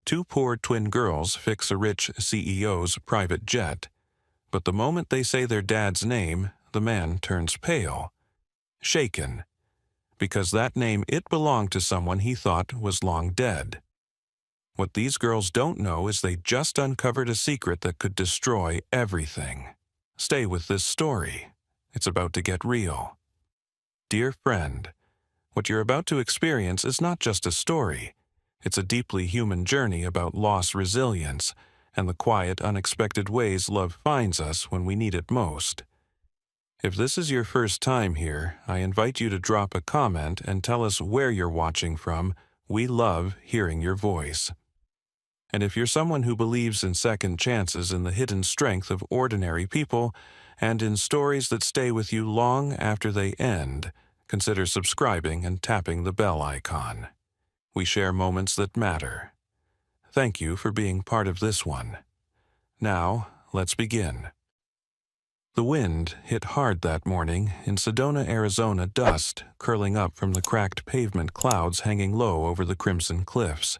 Two poor twin girls fix a rich CEO's private jet, but the moment they say their dad's name, the man turns pale, shaken, because that name it belonged to someone he thought was long dead. What these girls don't know is they just uncovered a secret that could destroy everything. Stay with this story. It's about to get real. Dear friend, what you're about to experience is not just a story. It's a deeply human journey about loss, resilience, and the quiet, unexpected ways love finds us when we need it most. If this is your first time here, I invite you to drop a comment and tell us where you're watching from. We love hearing your voice. And if you're someone who believes in second chances, in the hidden strength of ordinary people, and in stories that stay with you long after they end, consider subscribing and tapping the bell icon. We share moments that matter. Thank you for being part of this one. Now, let's begin. The wind hit hard that morning in Sedona, Arizona, dust curling up from the cracked pavement clouds hanging low over the crimson cliffs.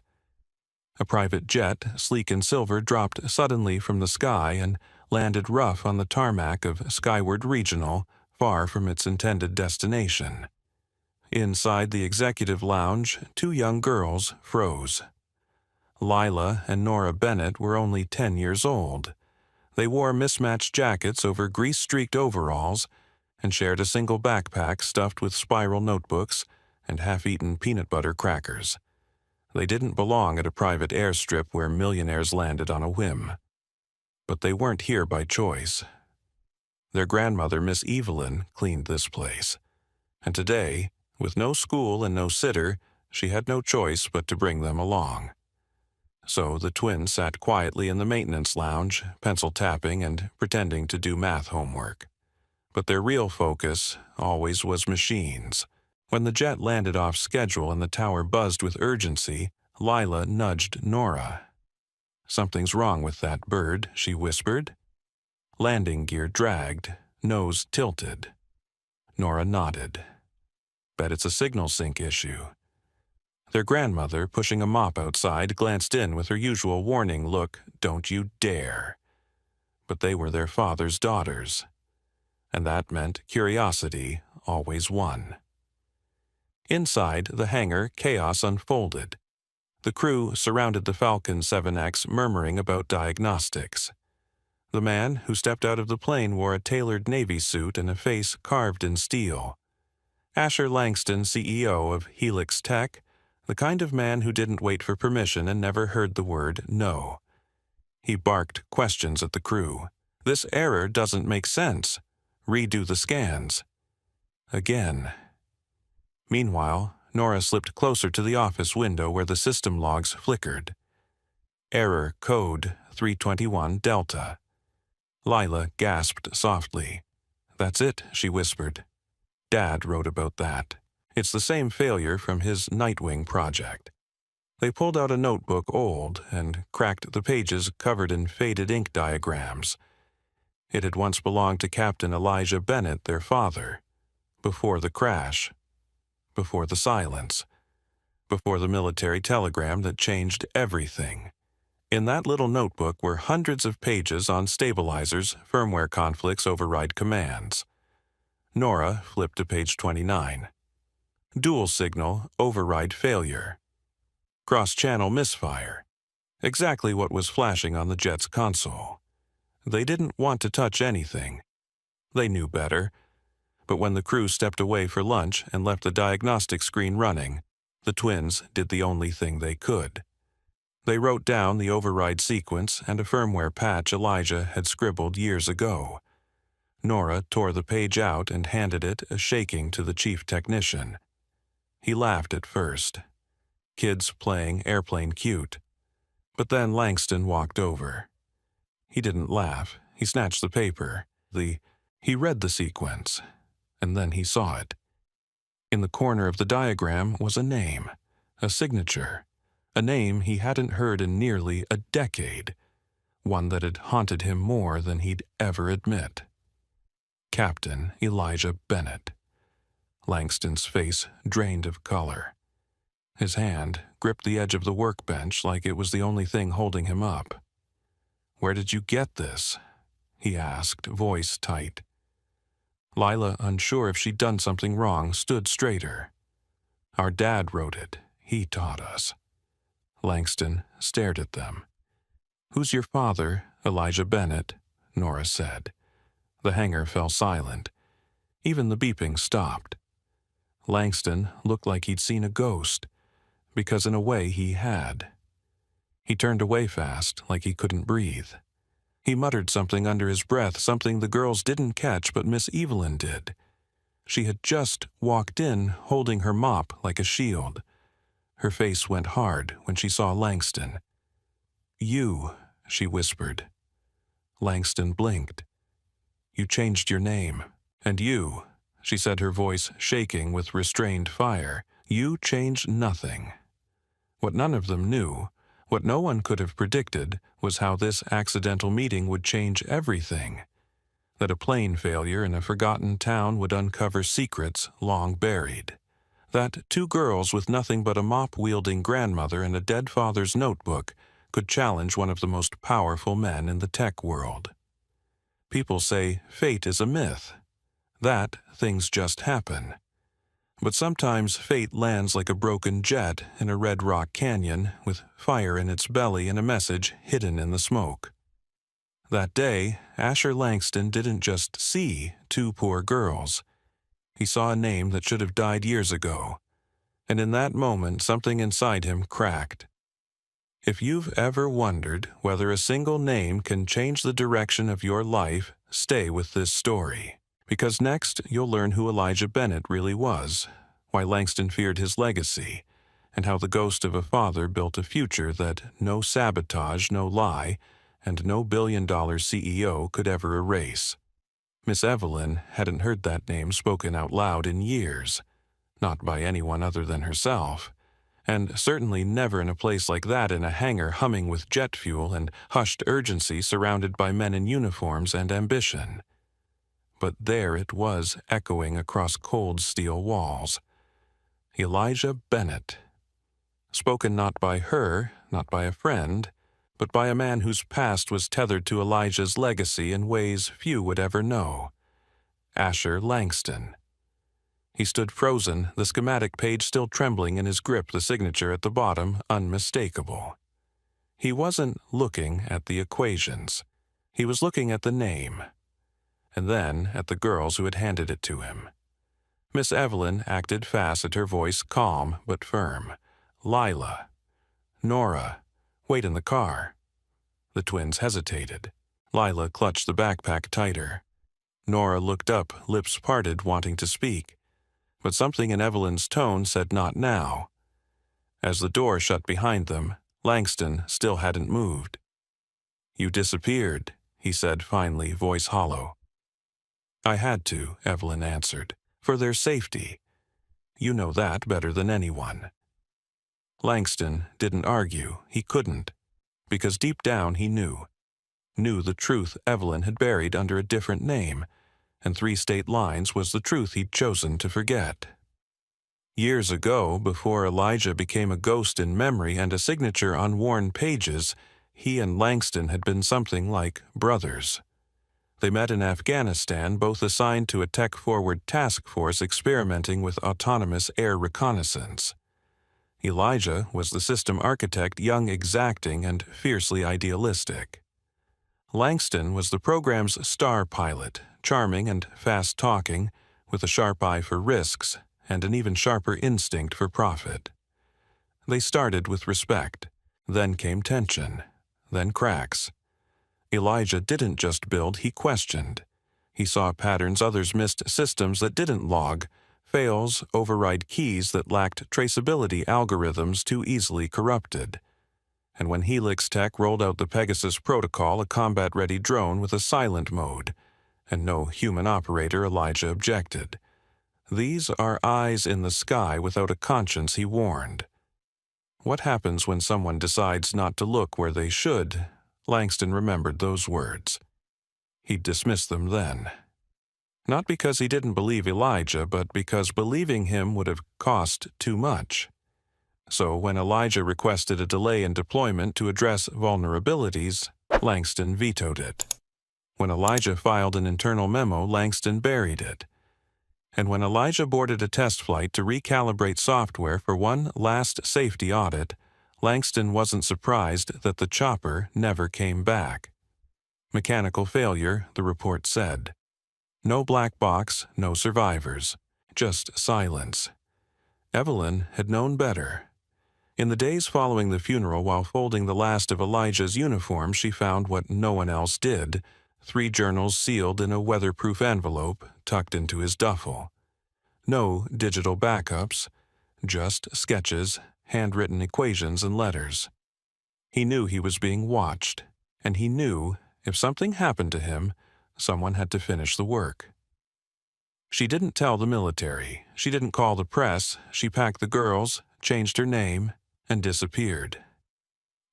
A private jet, sleek and silver, dropped suddenly from the sky and landed rough on the tarmac of Skyward Regional, far from its intended destination. Inside the executive lounge, two young girls froze. Lila and Nora Bennett were only 10 years old. They wore mismatched jackets over grease-streaked overalls and shared a single backpack stuffed with spiral notebooks and half-eaten peanut butter crackers. They didn't belong at a private airstrip where millionaires landed on a whim. But they weren't here by choice. Their grandmother, Miss Evelyn, cleaned this place. And today, with no school and no sitter, she had no choice but to bring them along. So the twins sat quietly in the maintenance lounge, pencil tapping and pretending to do math homework. But their real focus always was machines. When the jet landed off schedule and the tower buzzed with urgency, Lila nudged Nora. "Something's wrong with that bird," she whispered. Landing gear dragged, nose tilted. Nora nodded. "Bet it's a signal sync issue." Their grandmother, pushing a mop outside, glanced in with her usual warning look, "Don't you dare." But they were their father's daughters. And that meant curiosity always won. Inside the hangar, chaos unfolded. The crew surrounded the Falcon 7X, murmuring about diagnostics. The man who stepped out of the plane wore a tailored Navy suit and a face carved in steel. Asher Langston, CEO of Helix Tech, the kind of man who didn't wait for permission and never heard the word no. He barked questions at the crew. "This error doesn't make sense. Redo the scans." Again. Meanwhile, Nora slipped closer to the office window where the system logs flickered. Error code 321 Delta. Lila gasped softly. "That's it," she whispered. "Dad wrote about that. It's the same failure from his Nightwing project." They pulled out a notebook old and cracked the pages covered in faded ink diagrams. It had once belonged to Captain Elijah Bennett, their father. Before the crash. Before the silence. Before the military telegram that changed everything. In that little notebook were hundreds of pages on stabilizers, firmware conflicts, override commands. Nora flipped to page 29. Dual signal, override failure. Cross-channel misfire. Exactly what was flashing on the jet's console. They didn't want to touch anything. They knew better. But when the crew stepped away for lunch and left the diagnostic screen running, the twins did the only thing they could. They wrote down the override sequence and a firmware patch Elijah had scribbled years ago. Nora tore the page out and handed it, shaking, to the chief technician. He laughed at first. Kids playing airplane cute. But then Langston walked over. He didn't laugh. He snatched the paper. He read the sequence. And then he saw it. In the corner of the diagram was a name, a signature, a name he hadn't heard in nearly a decade, one that had haunted him more than he'd ever admit. Captain Elijah Bennett. Langston's face drained of color. His hand gripped the edge of the workbench like it was the only thing holding him up. "Where did you get this?" he asked, voice tight. Lila, unsure if she'd done something wrong, stood straighter. "Our dad wrote it. He taught us." Langston stared at them. "Who's your father?" "Elijah Bennett," Nora said. The hangar fell silent. Even the beeping stopped. Langston looked like he'd seen a ghost, because in a way he had. He turned away fast, like he couldn't breathe. He muttered something under his breath, something the girls didn't catch but Miss Evelyn did. She had just walked in, holding her mop like a shield. Her face went hard when she saw Langston. "You," she whispered. Langston blinked. "You changed your name. And you," she said, her voice shaking with restrained fire, "you changed nothing." What none of them knew, what no one could have predicted, was how this accidental meeting would change everything. That a plane failure in a forgotten town would uncover secrets long buried. That two girls with nothing but a mop-wielding grandmother and a dead father's notebook could challenge one of the most powerful men in the tech world. People say fate is a myth. That things just happen. But sometimes fate lands like a broken jet in a red rock canyon with fire in its belly and a message hidden in the smoke. That day, Asher Langston didn't just see two poor girls. He saw a name that should have died years ago. And in that moment, something inside him cracked. If you've ever wondered whether a single name can change the direction of your life, stay with this story. Because next, you'll learn who Elijah Bennett really was, why Langston feared his legacy, and how the ghost of a father built a future that no sabotage, no lie, and no billion-dollar CEO could ever erase. Miss Evelyn hadn't heard that name spoken out loud in years, not by anyone other than herself, and certainly never in a place like that, in a hangar humming with jet fuel and hushed urgency, surrounded by men in uniforms and ambition. But there it was, echoing across cold steel walls. Elijah Bennett. Spoken not by her, not by a friend, but by a man whose past was tethered to Elijah's legacy in ways few would ever know. Asher Langston. He stood frozen, the schematic page still trembling in his grip, the signature at the bottom unmistakable. He wasn't looking at the equations. He was looking at the name. And then at the girls who had handed it to him. Miss Evelyn acted fast, at her voice calm but firm. "Lila." "Nora. Wait in the car." The twins hesitated. Lila clutched the backpack tighter. Nora looked up, lips parted, wanting to speak. But something in Evelyn's tone said not now. As the door shut behind them, Langston still hadn't moved. "You disappeared," he said finally, voice hollow. "I had to," Evelyn answered, "for their safety. You know that better than anyone." Langston didn't argue. He couldn't. Because deep down he knew the truth Evelyn had buried under a different name, and 3 state lines was the truth he'd chosen to forget. Years ago, before Elijah became a ghost in memory and a signature on worn pages, he and Langston had been something like brothers. They met in Afghanistan, both assigned to a tech-forward task force experimenting with autonomous air reconnaissance. Elijah was the system architect, young, exacting, and fiercely idealistic. Langston was the program's star pilot, charming and fast-talking, with a sharp eye for risks and an even sharper instinct for profit. They started with respect. Then came tension. Then cracks. Elijah didn't just build, he questioned. He saw patterns others missed, systems that didn't log, fails override keys that lacked traceability, algorithms too easily corrupted. And when Helix Tech rolled out the Pegasus protocol, a combat-ready drone with a silent mode, and no human operator, Elijah objected. "These are eyes in the sky without a conscience," he warned. What happens when someone decides not to look where they should? Langston remembered those words. He'd dismissed them then. Not because he didn't believe Elijah, but because believing him would have cost too much. So when Elijah requested a delay in deployment to address vulnerabilities, Langston vetoed it. When Elijah filed an internal memo, Langston buried it. And when Elijah boarded a test flight to recalibrate software for one last safety audit, Langston wasn't surprised that the chopper never came back. Mechanical failure, the report said. No black box, no survivors. Just silence. Evelyn had known better. In the days following the funeral, while folding the last of Elijah's uniforms, she found what no one else did: 3 journals sealed in a weatherproof envelope tucked into his duffel. No digital backups, just sketches, handwritten equations and letters. He knew he was being watched, and he knew if something happened to him, someone had to finish the work. She didn't tell the military. She didn't call the press. She packed the girls, changed her name, and disappeared.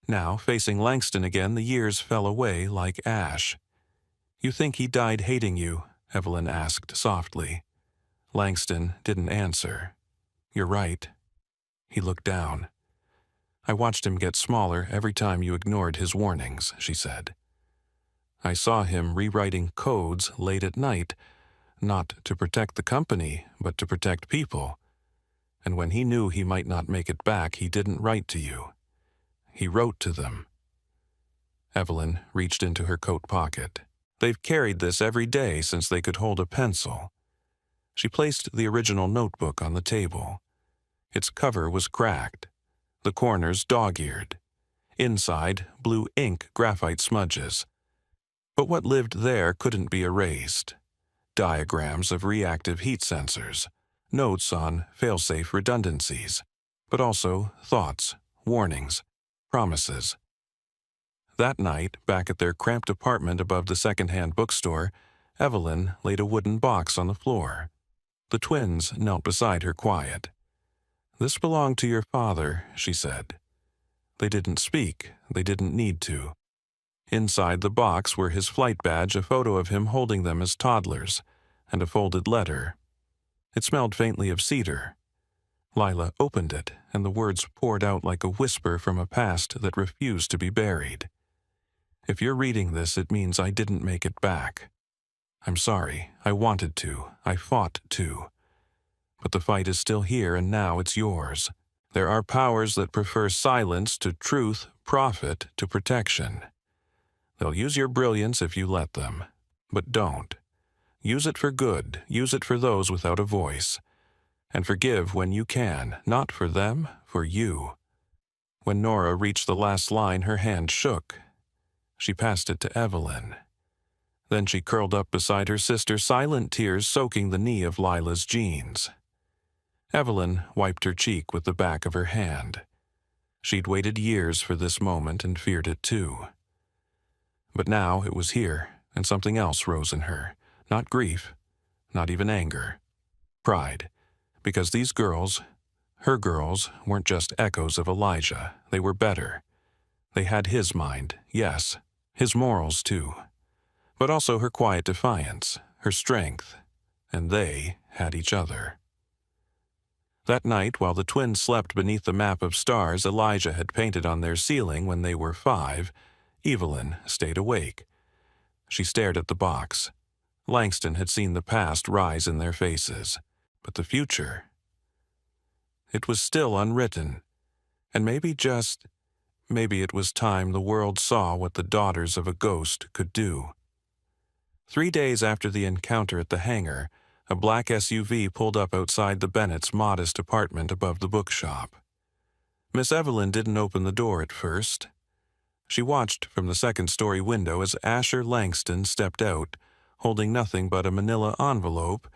Now, facing Langston again, the years fell away like ash. "You think he died hating you?" Evelyn asked softly. Langston didn't answer. "You're right." He looked down. "I watched him get smaller every time you ignored his warnings," she said. "I saw him rewriting codes late at night, not to protect the company, but to protect people. And when he knew he might not make it back, he didn't write to you. He wrote to them." Evelyn reached into her coat pocket. They've carried this every day since they could hold a pencil. She placed the original notebook on the table. Its cover was cracked, the corners dog-eared. Inside, blue ink graphite smudges. But what lived there couldn't be erased. Diagrams of reactive heat sensors, notes on fail-safe redundancies, but also thoughts, warnings, promises. That night, back at their cramped apartment above the second-hand bookstore, Evelyn laid a wooden box on the floor. The twins knelt beside her quiet. "This belonged to your father," she said. They didn't speak. They didn't need to. Inside the box were his flight badge, a photo of him holding them as toddlers, and a folded letter. It smelled faintly of cedar. Lila opened it, and the words poured out like a whisper from a past that refused to be buried. "If you're reading this, it means I didn't make it back. I'm sorry. I wanted to. I fought to. But the fight is still here, and now it's yours. There are powers that prefer silence to truth, profit to protection. They'll use your brilliance if you let them. But don't. Use it for good. Use it for those without a voice. And forgive when you can, not for them, for you." When Nora reached the last line, her hand shook. She passed it to Evelyn. Then she curled up beside her sister, silent tears soaking the knee of Lila's jeans. Evelyn wiped her cheek with the back of her hand. She'd waited years for this moment and feared it too. But now it was here, and something else rose in her. Not grief, not even anger. Pride. Because these girls, her girls, weren't just echoes of Elijah. They were better. They had his mind, yes, his morals too. But also her quiet defiance, her strength. And they had each other. That night, while the twins slept beneath the map of stars Elijah had painted on their ceiling when they were 5, Evelyn stayed awake. She stared at the box. Langston had seen the past rise in their faces. But the future? It was still unwritten. And maybe it was time the world saw what the daughters of a ghost could do. 3 days after the encounter at the hangar, a black SUV pulled up outside the Bennetts' modest apartment above the bookshop. Miss Evelyn didn't open the door at first. She watched from the second-story window as Asher Langston stepped out, holding nothing but a manila envelope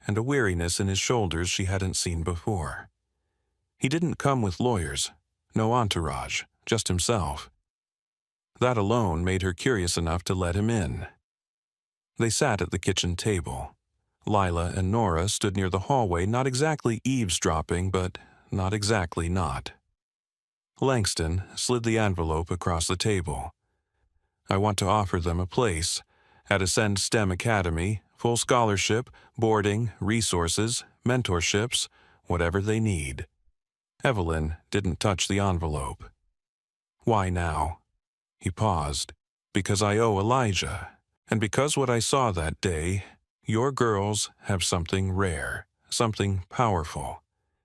and a weariness in his shoulders she hadn't seen before. He didn't come with lawyers, no entourage, just himself. That alone made her curious enough to let him in. They sat at the kitchen table. Lila and Nora stood near the hallway, not exactly eavesdropping, but not exactly not. Langston slid the envelope across the table. "I want to offer them a place at Ascend STEM Academy, full scholarship, boarding, resources, mentorships, whatever they need." Evelyn didn't touch the envelope. Why now? He paused. Because I owe Elijah, and because what I saw that day, your girls have something rare, something powerful.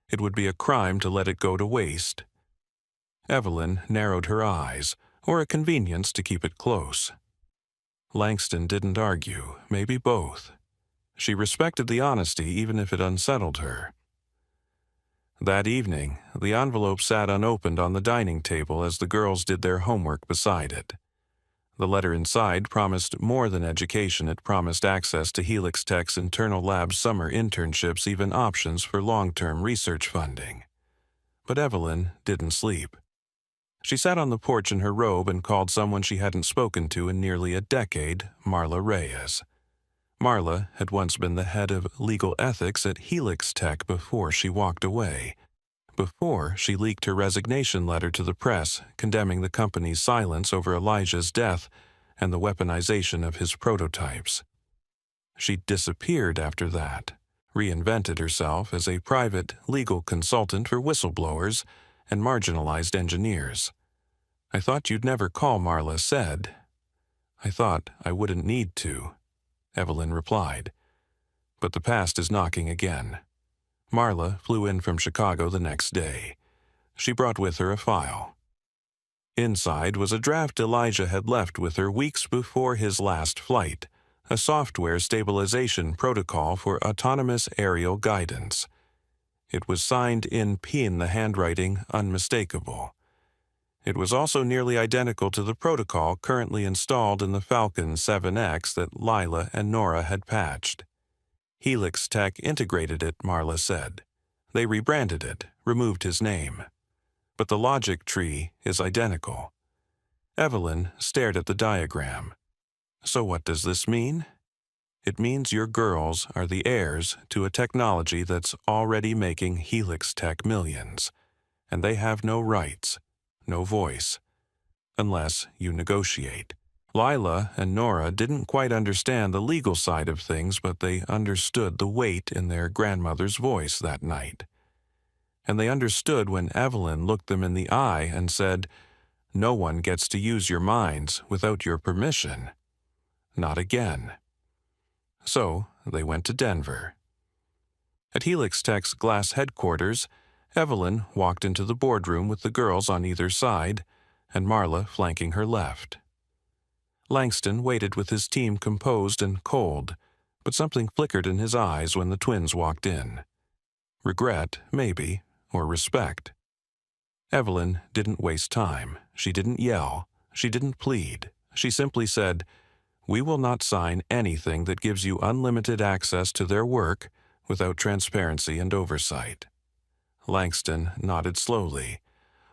It would be a crime to let it go to waste. Evelyn narrowed her eyes, or a convenience to keep it close. Langston didn't argue, maybe both. She respected the honesty even if it unsettled her. That evening, the envelope sat unopened on the dining table as the girls did their homework beside it. The letter inside promised more than education. It promised access to Helix Tech's internal lab's summer internships, even options for long-term research funding. But Evelyn didn't sleep. She sat on the porch in her robe and called someone she hadn't spoken to in nearly a decade, Marla Reyes. Marla had once been the head of legal ethics at Helix Tech before she walked away, before she leaked her resignation letter to the press condemning the company's silence over Elijah's death and the weaponization of his prototypes. She disappeared after that, reinvented herself as a private legal consultant for whistleblowers and marginalized engineers. I thought you'd never call, Marla said. I thought I wouldn't need to, Evelyn replied. But the past is knocking again. Marla flew in from Chicago the next day. She brought with her a file. Inside was a draft Elijah had left with her weeks before his last flight, a software stabilization protocol for autonomous aerial guidance. It was signed in pen, the handwriting unmistakable. It was also nearly identical to the protocol currently installed in the Falcon 7X that Lila and Nora had patched. Helix Tech integrated it, Marla said. They rebranded it, removed his name. But the logic tree is identical. Evelyn stared at the diagram. So what does this mean? It means your girls are the heirs to a technology that's already making Helix Tech millions, and they have no rights, no voice, unless you negotiate. Lila and Nora didn't quite understand the legal side of things, but they understood the weight in their grandmother's voice that night. And they understood when Evelyn looked them in the eye and said, "No one gets to use your minds without your permission. Not again." So they went to Denver. At Helix Tech's glass headquarters, Evelyn walked into the boardroom with the girls on either side and Marla flanking her left. Langston waited with his team composed and cold, but something flickered in his eyes when the twins walked in. Regret, maybe, or respect. Evelyn didn't waste time. She didn't yell. She didn't plead. She simply said, "We will not sign anything that gives you unlimited access to their work without transparency and oversight." Langston nodded slowly.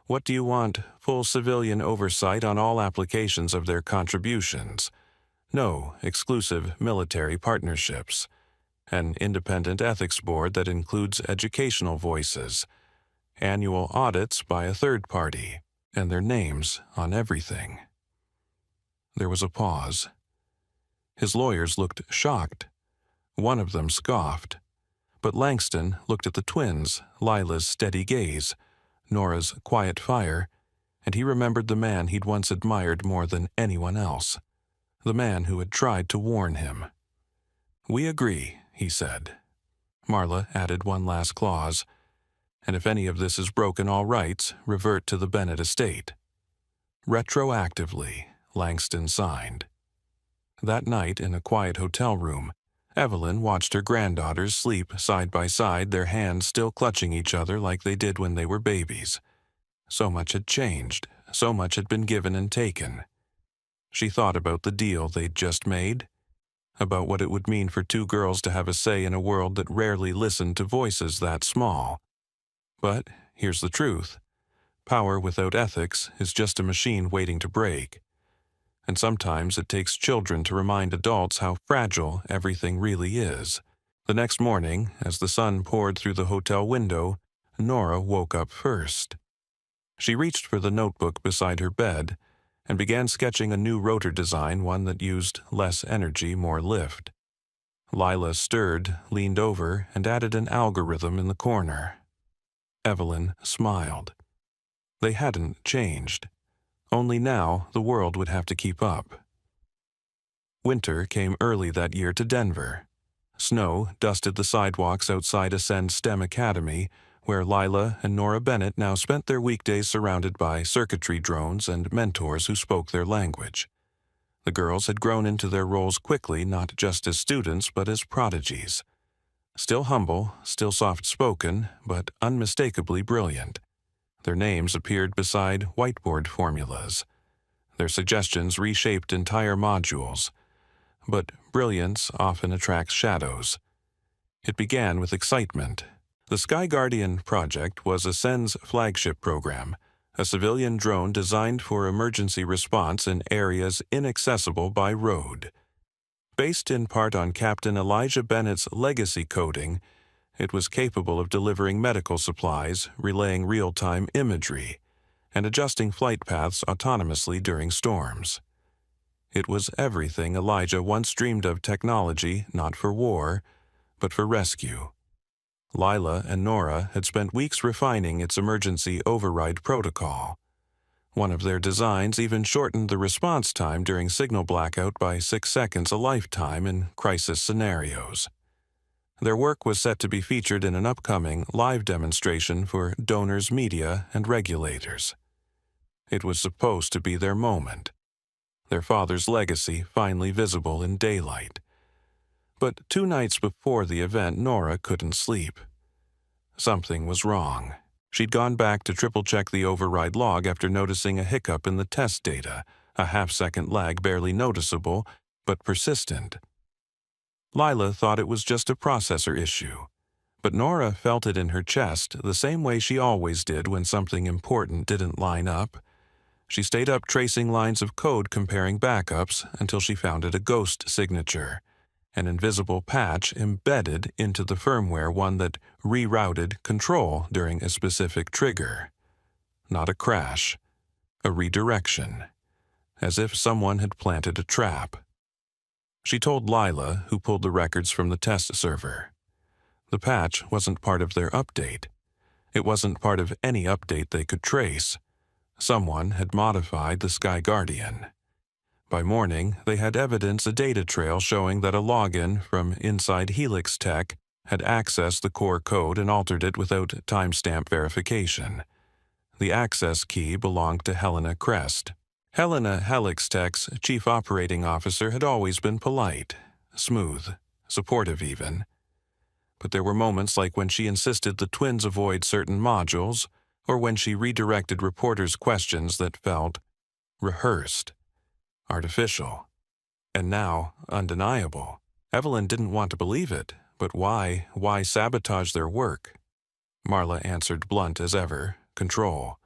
"What do you want? Full civilian oversight on all applications of their contributions. No exclusive military partnerships. An independent ethics board that includes educational voices. Annual audits by a third party, and their names on everything." There was a pause. His lawyers looked shocked. One of them scoffed. But Langston looked at the twins, Lila's steady gaze, Nora's quiet fire, and he remembered the man he'd once admired more than anyone else, the man who had tried to warn him. "We agree," he said. Marla added one last clause, "and if any of this is broken, all rights revert to the Bennett estate." Retroactively, Langston signed. That night, in a quiet hotel room, Evelyn watched her granddaughters sleep side by side, their hands still clutching each other like they did when they were babies. So much had changed, so much had been given and taken. She thought about the deal they'd just made, about what it would mean for two girls to have a say in a world that rarely listened to voices that small. But here's the truth. Power without ethics is just a machine waiting to break. And sometimes it takes children to remind adults how fragile everything really is. The next morning, as the sun poured through the hotel window, Nora woke up first. She reached for the notebook beside her bed and began sketching a new rotor design, one that used less energy, more lift. Lila stirred, leaned over, and added an algorithm in the corner. Evelyn smiled. They hadn't changed. Only now the world would have to keep up. Winter came early that year to Denver. Snow dusted the sidewalks outside Ascend STEM Academy, where Lila and Nora Bennett now spent their weekdays surrounded by circuitry drones and mentors who spoke their language. The girls had grown into their roles quickly, not just as students, but as prodigies. Still humble, still soft-spoken, but unmistakably brilliant. Their names appeared beside whiteboard formulas. Their suggestions reshaped entire modules. But brilliance often attracts shadows. It began with excitement. The Sky Guardian project was Ascend's flagship program, a civilian drone designed for emergency response in areas inaccessible by road. Based in part on Captain Elijah Bennett's legacy coding, it was capable of delivering medical supplies, relaying real-time imagery, and adjusting flight paths autonomously during storms. It was everything Elijah once dreamed of technology, not for war, but for rescue. Lila and Nora had spent weeks refining its emergency override protocol. One of their designs even shortened the response time during signal blackout by 6 seconds a lifetime in crisis scenarios. Their work was set to be featured in an upcoming live demonstration for donors, media, and regulators. It was supposed to be their moment, their father's legacy finally visible in daylight. But 2 nights before the event, Nora couldn't sleep. Something was wrong. She'd gone back to triple-check the override log after noticing a hiccup in the test data, a half-second lag barely noticeable, but persistent. Lila thought it was just a processor issue, but Nora felt it in her chest the same way she always did when something important didn't line up. She stayed up tracing lines of code comparing backups until she found it a ghost signature, an invisible patch embedded into the firmware, one that rerouted control during a specific trigger. Not a crash, a redirection, as if someone had planted a trap. She told Lila, who pulled the records from the test server. The patch wasn't part of their update. It wasn't part of any update they could trace. Someone had modified the Sky Guardian. By morning, they had evidence, a data trail showing that a login from inside Helix Tech had accessed the core code and altered it without timestamp verification. The access key belonged to Helena Crest. Helena, Helix Tech's chief operating officer, had always been polite, smooth, supportive even. But there were moments like when she insisted the twins avoid certain modules, or when she redirected reporters' questions that felt rehearsed, artificial, and now undeniable. Evelyn didn't want to believe it, but why sabotage their work? Marla answered blunt as ever, control.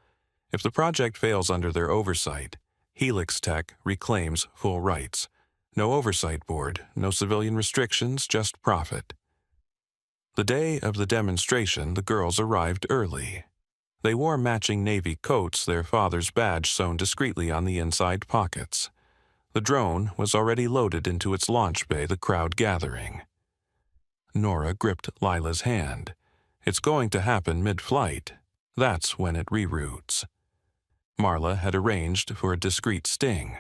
If the project fails under their oversight, Helix Tech reclaims full rights. No oversight board, no civilian restrictions, just profit. The day of the demonstration, the girls arrived early. They wore matching navy coats, their father's badge sewn discreetly on the inside pockets. The drone was already loaded into its launch bay, the crowd gathering. Nora gripped Lila's hand. It's going to happen mid-flight. That's when it reroutes. Marla had arranged for a discreet sting.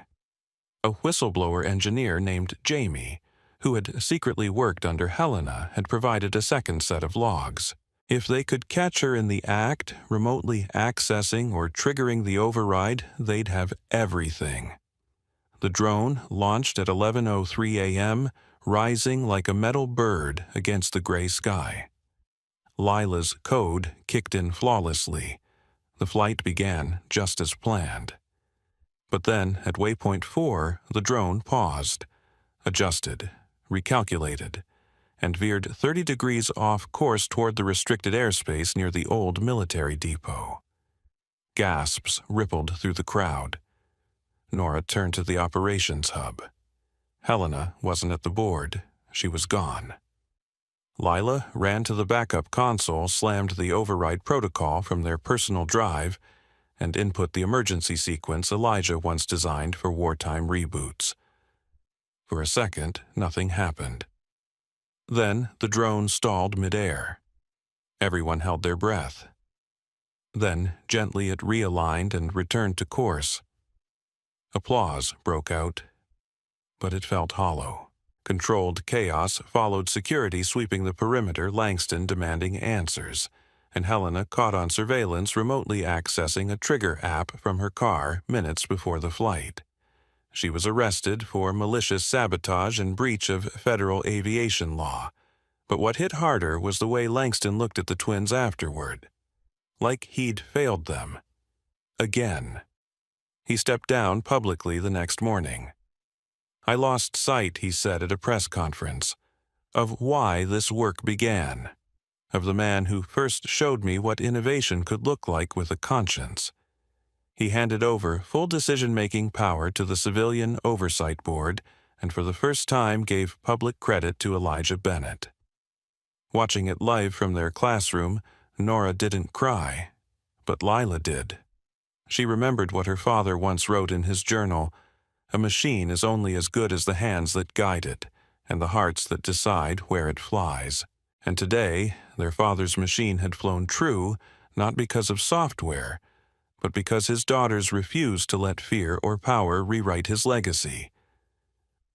A whistleblower engineer named Jamie, who had secretly worked under Helena, had provided a second set of logs. If they could catch her in the act, remotely accessing or triggering the override, they'd have everything. The drone launched at 11:03 a.m., rising like a metal bird against the gray sky. Lila's code kicked in flawlessly. The flight began just as planned. But then, at waypoint 4, the drone paused, adjusted, recalculated, and veered 30 degrees off course toward the restricted airspace near the old military depot. Gasps rippled through the crowd. Nora turned to the operations hub. Helena wasn't at the board. She was gone. Lila ran to the backup console, slammed the override protocol from their personal drive, and input the emergency sequence Elijah once designed for wartime reboots. For a second, nothing happened. Then the drone stalled midair. Everyone held their breath. Then, gently it realigned and returned to course. Applause broke out, but it felt hollow. Controlled chaos followed, security sweeping the perimeter, Langston demanding answers, and Helena caught on surveillance remotely accessing a trigger app from her car minutes before the flight. She was arrested for malicious sabotage and breach of federal aviation law, but what hit harder was the way Langston looked at the twins afterward. Like he'd failed them. Again. He stepped down publicly the next morning. "I lost sight," he said at a press conference, "of why this work began, of the man who first showed me what innovation could look like with a conscience." He handed over full decision-making power to the Civilian Oversight Board and for the first time gave public credit to Elijah Bennett. Watching it live from their classroom, Nora didn't cry, but Lila did. She remembered what her father once wrote in his journal: "A machine is only as good as the hands that guide it, and the hearts that decide where it flies." And today, their father's machine had flown true, not because of software, but because his daughters refused to let fear or power rewrite his legacy.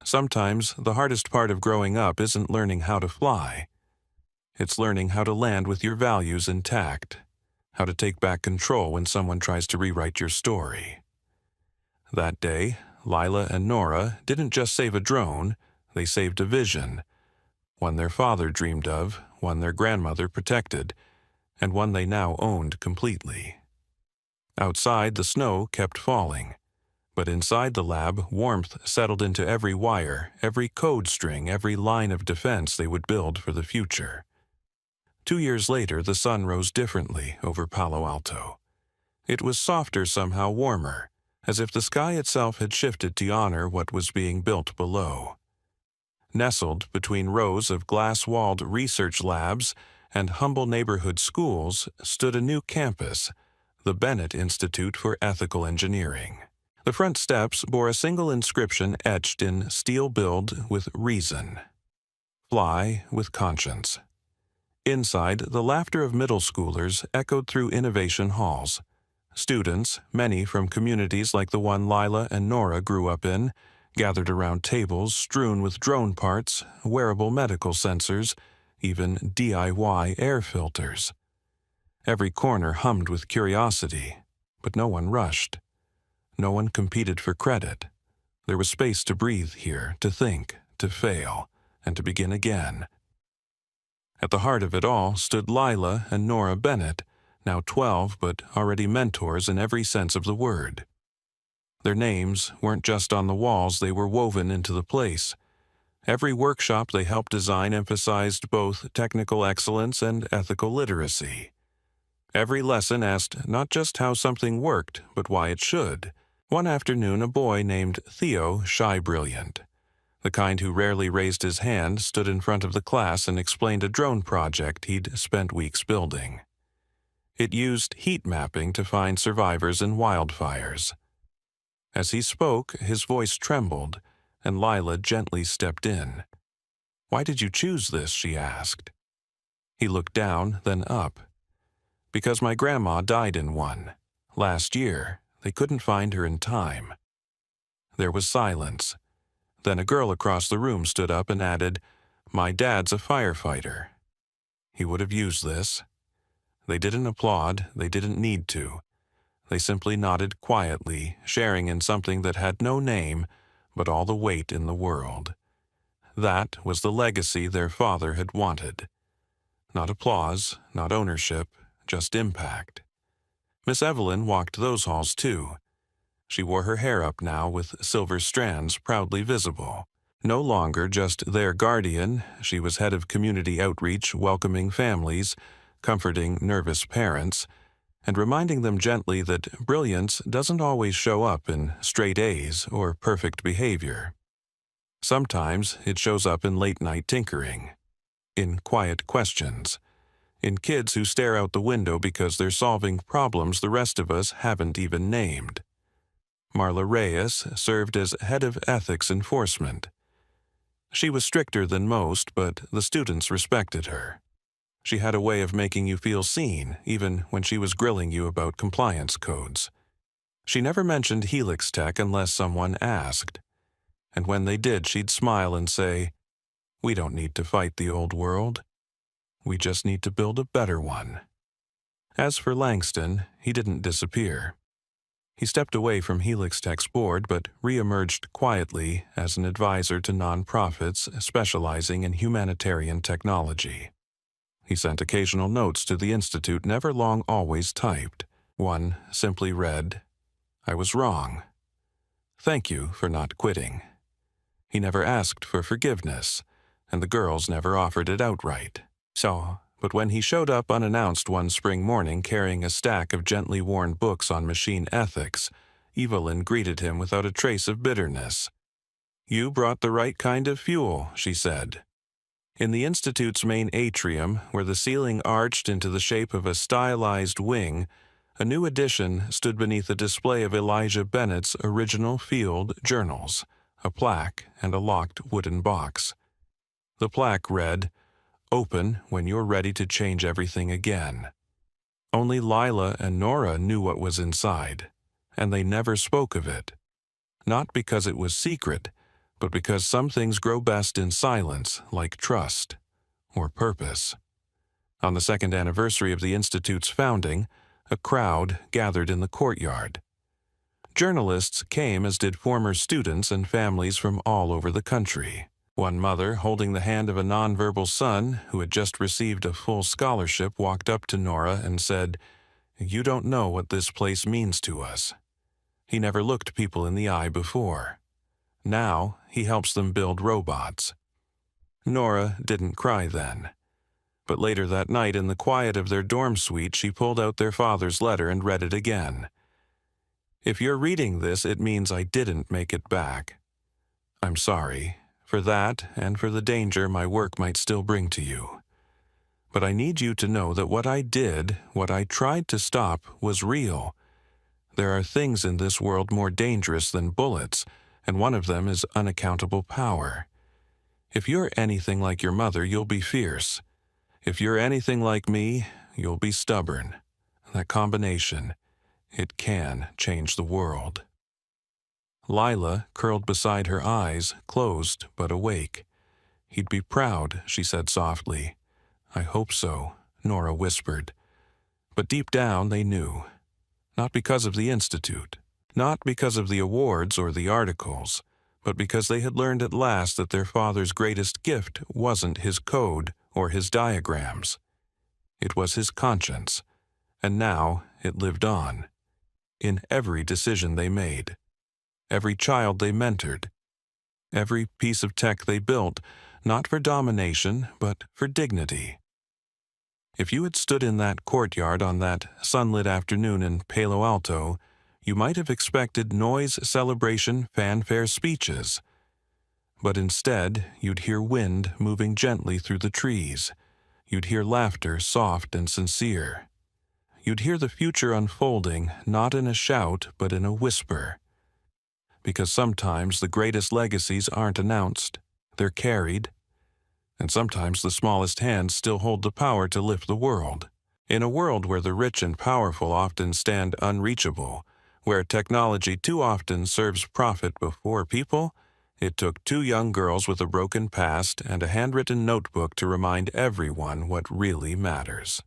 Sometimes the hardest part of growing up isn't learning how to fly. It's learning how to land with your values intact, how to take back control when someone tries to rewrite your story. That day, Lila and Nora didn't just save a drone, they saved a vision. One their father dreamed of, one their grandmother protected, and one they now owned completely. Outside, the snow kept falling, but inside the lab, warmth settled into every wire, every code string, every line of defense they would build for the future. 2 years later, the sun rose differently over Palo Alto. It was softer, somehow warmer, as if the sky itself had shifted to honor what was being built below. Nestled between rows of glass-walled research labs and humble neighborhood schools stood a new campus, the Bennett Institute for Ethical Engineering. The front steps bore a single inscription etched in steel build with reason: "Fly with conscience." Inside, the laughter of middle schoolers echoed through innovation halls. Students, many from communities like the one Lila and Nora grew up in, gathered around tables strewn with drone parts, wearable medical sensors, even DIY air filters. Every corner hummed with curiosity, but no one rushed. No one competed for credit. There was space to breathe here, to think, to fail, and to begin again. At the heart of it all stood Lila and Nora Bennett, now 12 but already mentors in every sense of the word. Their names weren't just on the walls, they were woven into the place. Every workshop they helped design emphasized both technical excellence and ethical literacy. Every lesson asked not just how something worked, but why it should. One afternoon, a boy named Theo, shy brilliant, the kind who rarely raised his hand, stood in front of the class and explained a drone project he'd spent weeks building. It used heat mapping to find survivors in wildfires. As he spoke, his voice trembled, and Lila gently stepped in. "Why did you choose this?" she asked. He looked down, then up. "Because my grandma died in one. Last year, they couldn't find her in time." There was silence. Then a girl across the room stood up and added, "My dad's a firefighter." He would have used this. They didn't applaud, they didn't need to. They simply nodded quietly, sharing in something that had no name, but all the weight in the world. That was the legacy their father had wanted. Not applause, not ownership, just impact. Miss Evelyn walked those halls too. She wore her hair up now with silver strands proudly visible. No longer just their guardian, she was head of community outreach, welcoming families, comforting nervous parents, and reminding them gently that brilliance doesn't always show up in straight A's or perfect behavior. Sometimes it shows up in late-night tinkering, in quiet questions, in kids who stare out the window because they're solving problems the rest of us haven't even named. Marla Reyes served as head of ethics enforcement. She was stricter than most, but the students respected her. She had a way of making you feel seen, even when she was grilling you about compliance codes. She never mentioned Helix Tech unless someone asked. And when they did, she'd smile and say, "We don't need to fight the old world. We just need to build a better one." As for Langston, he didn't disappear. He stepped away from Helix Tech's board but re-emerged quietly as an advisor to nonprofits specializing in humanitarian technology. He sent occasional notes to the Institute, never long always typed. One simply read, "I was wrong. Thank you for not quitting." He never asked for forgiveness, and the girls never offered it outright. But when he showed up unannounced one spring morning carrying a stack of gently worn books on machine ethics, Evelyn greeted him without a trace of bitterness. "You brought the right kind of fuel," she said. In the Institute's main atrium, where the ceiling arched into the shape of a stylized wing, a new edition stood beneath a display of Elijah Bennett's original field journals, a plaque, and a locked wooden box. The plaque read, "Open when you're ready to change everything again." Only Lila and Nora knew what was inside, and they never spoke of it. Not because it was secret, but because some things grow best in silence, like trust or purpose. On the second anniversary of the Institute's founding, a crowd gathered in the courtyard. Journalists came, as did former students and families from all over the country. One mother, holding the hand of a nonverbal son who had just received a full scholarship, walked up to Nora and said, "You don't know what this place means to us." He never looked people in the eye before. Now he helps them build robots. Nora didn't cry then. But later that night, in the quiet of their dorm suite, she pulled out their father's letter and read it again. "If you're reading this, it means I didn't make it back. I'm sorry for that and for the danger my work might still bring to you. But I need you to know that what I did, what I tried to stop, was real. There are things in this world more dangerous than bullets, and one of them is unaccountable power. If you're anything like your mother, you'll be fierce. If you're anything like me, you'll be stubborn. That combination, it can change the world." Lila, curled beside her, eyes closed but awake. "He'd be proud," she said softly. "I hope so," Nora whispered. But deep down they knew. Not because of the Institute, not because of the awards or the articles, but because they had learned at last that their father's greatest gift wasn't his code or his diagrams. It was his conscience, and now it lived on. In every decision they made, every child they mentored, every piece of tech they built, not for domination, but for dignity. If you had stood in that courtyard on that sunlit afternoon in Palo Alto, you might have expected noise, celebration, fanfare speeches. But instead, you'd hear wind moving gently through the trees. You'd hear laughter, soft and sincere. You'd hear the future unfolding, not in a shout, but in a whisper. Because sometimes the greatest legacies aren't announced, they're carried. And sometimes the smallest hands still hold the power to lift the world. In a world where the rich and powerful often stand unreachable, where technology too often serves profit before people, it took two young girls with a broken past and a handwritten notebook to remind everyone what really matters.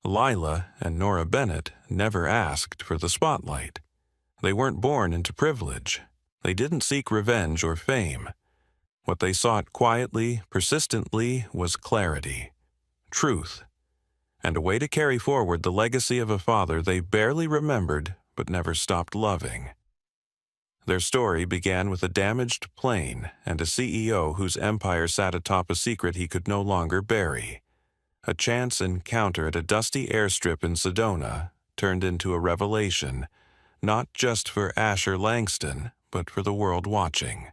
Lila and Nora Bennett never asked for the spotlight. They weren't born into privilege. They didn't seek revenge or fame. What they sought quietly, persistently, was clarity, truth, and a way to carry forward the legacy of a father they barely remembered but never stopped loving. Their story began with a damaged plane and a CEO whose empire sat atop a secret he could no longer bury. A chance encounter at a dusty airstrip in Sedona turned into a revelation, not just for Asher Langston, but for the world watching.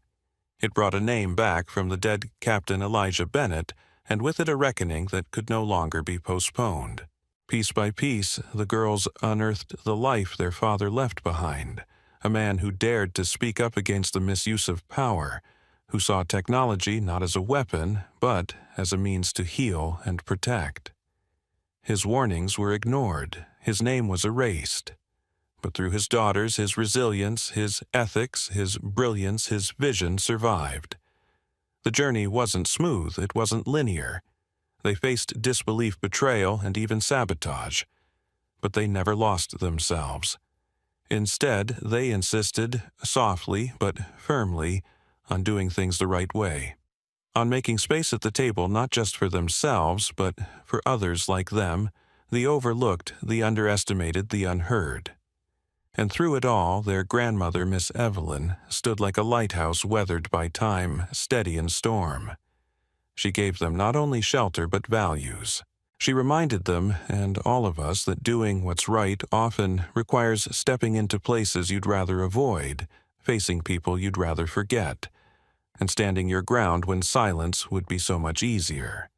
It brought a name back from the dead Captain Elijah Bennett, and with it a reckoning that could no longer be postponed. Piece by piece, the girls unearthed the life their father left behind, a man who dared to speak up against the misuse of power, who saw technology not as a weapon, but as a means to heal and protect. His warnings were ignored, his name was erased. But through his daughters, his resilience, his ethics, his brilliance, his vision survived. The journey wasn't smooth, it wasn't linear. They faced disbelief, betrayal, and even sabotage. But they never lost themselves. Instead, they insisted, softly but firmly, on doing things the right way. On making space at the table not just for themselves, but for others like them, the overlooked, the underestimated, the unheard. And through it all, their grandmother, Miss Evelyn, stood like a lighthouse weathered by time, steady in storm. She gave them not only shelter but values. She reminded them, and all of us, that doing what's right often requires stepping into places you'd rather avoid, facing people you'd rather forget, and standing your ground when silence would be so much easier.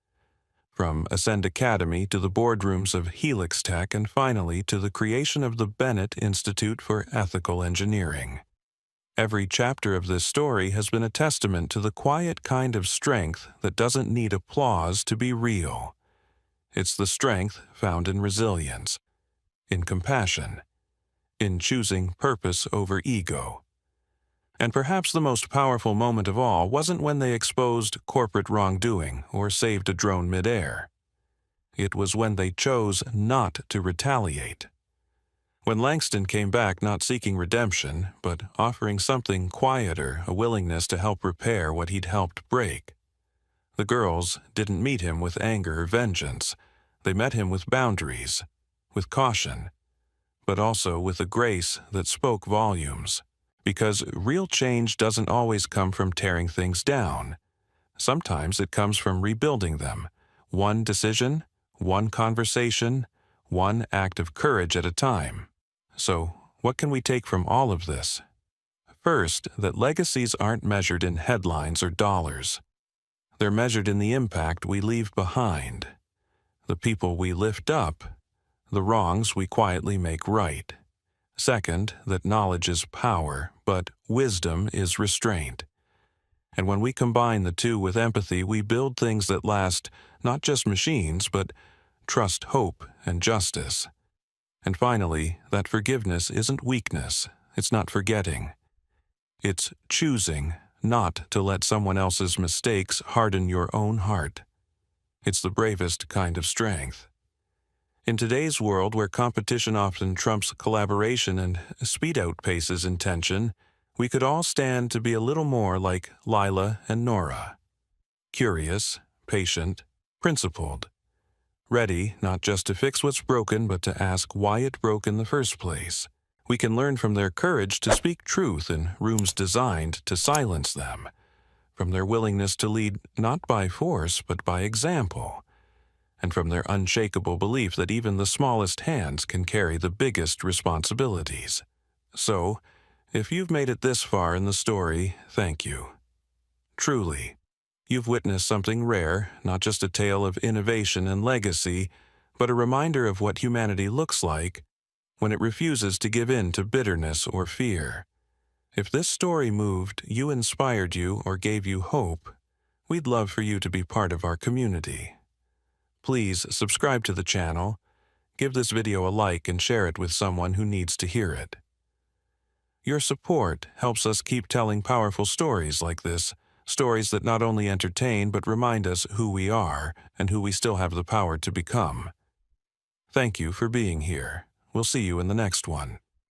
From Ascend Academy to the boardrooms of Helix Tech and finally to the creation of the Bennett Institute for Ethical Engineering. Every chapter of this story has been a testament to the quiet kind of strength that doesn't need applause to be real. It's the strength found in resilience, in compassion, in choosing purpose over ego. And perhaps the most powerful moment of all wasn't when they exposed corporate wrongdoing or saved a drone midair. It was when they chose not to retaliate. When Langston came back not seeking redemption, but offering something quieter, a willingness to help repair what he'd helped break. The girls didn't meet him with anger or vengeance. They met him with boundaries, with caution, but also with a grace that spoke volumes. Because real change doesn't always come from tearing things down. Sometimes it comes from rebuilding them, one decision, one conversation, one act of courage at a time. So, what can we take from all of this? First, that legacies aren't measured in headlines or dollars. They're measured in the impact we leave behind, the people we lift up, the wrongs we quietly make right. Second, that knowledge is power, but wisdom is restraint. And when we combine the two with empathy, we build things that last, not just machines, but trust, hope, and justice. And finally, that forgiveness isn't weakness, it's not forgetting. It's choosing not to let someone else's mistakes harden your own heart. It's the bravest kind of strength. In today's world where competition often trumps collaboration and speed outpaces intention, we could all stand to be a little more like Lila and Nora. Curious, patient, principled. Ready not just to fix what's broken, but to ask why it broke in the first place. We can learn from their courage to speak truth in rooms designed to silence them, from their willingness to lead not by force but by example, and from their unshakable belief that even the smallest hands can carry the biggest responsibilities. So, if you've made it this far in the story, thank you. Truly, you've witnessed something rare, not just a tale of innovation and legacy, but a reminder of what humanity looks like when it refuses to give in to bitterness or fear. If this story moved you, inspired you, or gave you hope, we'd love for you to be part of our community. Please subscribe to the channel, give this video a like, and share it with someone who needs to hear it. Your support helps us keep telling powerful stories like this, stories that not only entertain but remind us who we are and who we still have the power to become. Thank you for being here. We'll see you in the next one.